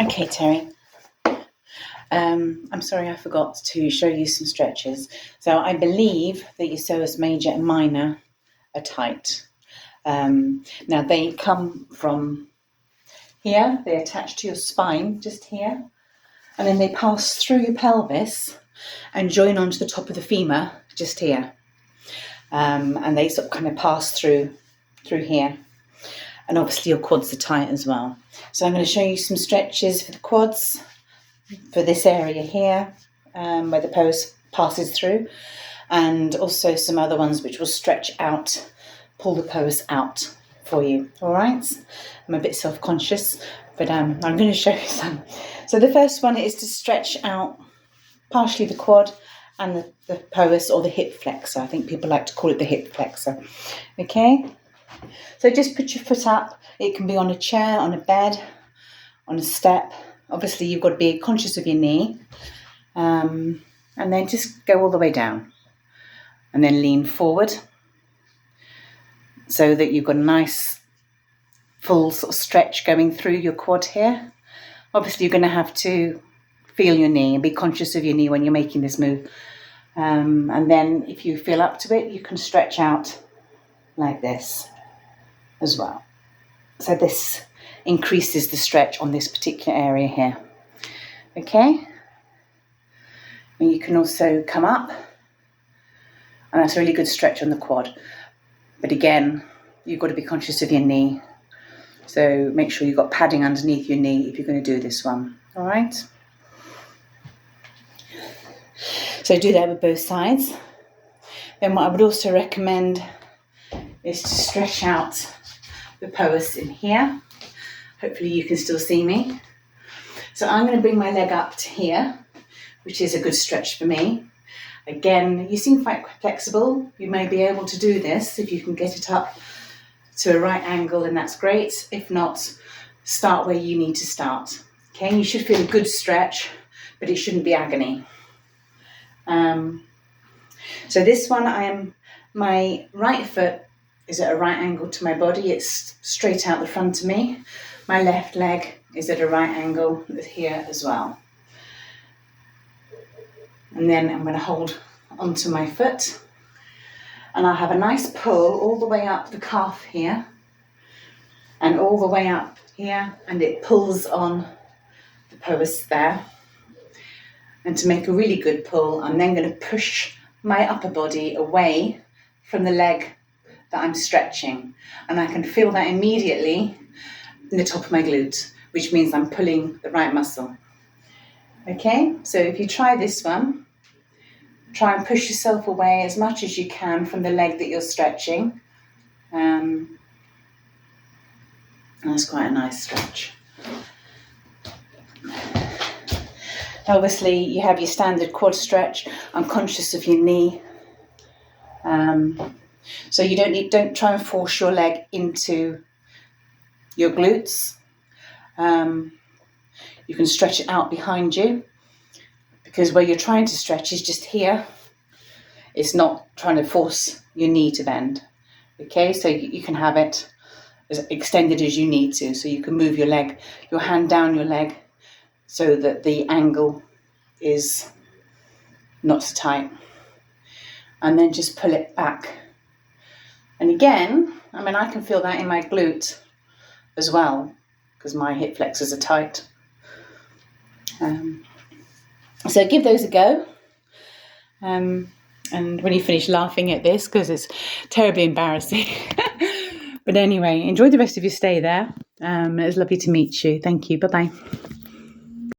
Okay, Terry. I'm sorry I forgot to show you some stretches. So I believe that your psoas major and minor are tight. Now they come from here, they attach to your spine, just here, and then they pass through your pelvis and join onto the top of the femur, just here. And they sort of kind of pass through here. And obviously your quads are tight as well. So I'm going to show you some stretches for the quads, for this area here, where the pose passes through, and also some other ones which will stretch out, pull the pose out for you. All right? I'm a bit self-conscious, but I'm going to show you some. So the first one is to stretch out partially the quad and the psoas, or the hip flexor. I think people like to call it the hip flexor. Okay? So just put your foot up. It can be on a chair, on a bed, on a step. Obviously, you've got to be conscious of your knee. And then just go all the way down. And then lean forward so that you've got a nice full sort of stretch going through your quad here. Obviously, you're going to have to feel your knee and be conscious of your knee when you're making this move. And then if you feel up to it, you can stretch out like this as well. So this increases the stretch on this particular area here. Okay? And you can also come up, and that's a really good stretch on the quad. But again, you've got to be conscious of your knee. So make sure you've got padding underneath your knee if you're going to do this one. All right? So do that with both sides. Then what I would also recommend is to stretch out the psoas in here. Hopefully you can still see me. So I'm going to bring my leg up to here, which is a good stretch for me. Again, you seem quite flexible. You may be able to do this if you can get it up to a right angle, and that's great. If not, start where you need to start. Okay, you should feel a good stretch, but it shouldn't be agony. So this one, my right foot is at a right angle to my body. It's straight out the front of me. My left leg is at a right angle here as well. And then I'm going to hold onto my foot, and I'll have a nice pull all the way up the calf here and all the way up here, and it pulls on the psoas there. And to make a really good pull, I'm then going to push my upper body away from the leg that I'm stretching. And I can feel that immediately in the top of my glute, which means I'm pulling the right muscle. Okay, so if you try this one, try and push yourself away as much as you can from the leg that you're stretching. That's quite a nice stretch. Obviously, you have your standard quad stretch. I'm conscious of your knee. So you don't try and force your leg into your glutes. You can stretch it out behind you, because where you're trying to stretch is just here. It's not trying to force your knee to bend. Okay, so you can have it as extended as you need to. So you can move your leg, your hand down your leg, so that the angle is not so tight. And then just pull it back. And again, I can feel that in my glute as well, because my hip flexors are tight. So give those a go. And when you finish laughing at this, because it's terribly embarrassing. But anyway, enjoy the rest of your stay there. It was lovely to meet you. Thank you. Bye-bye.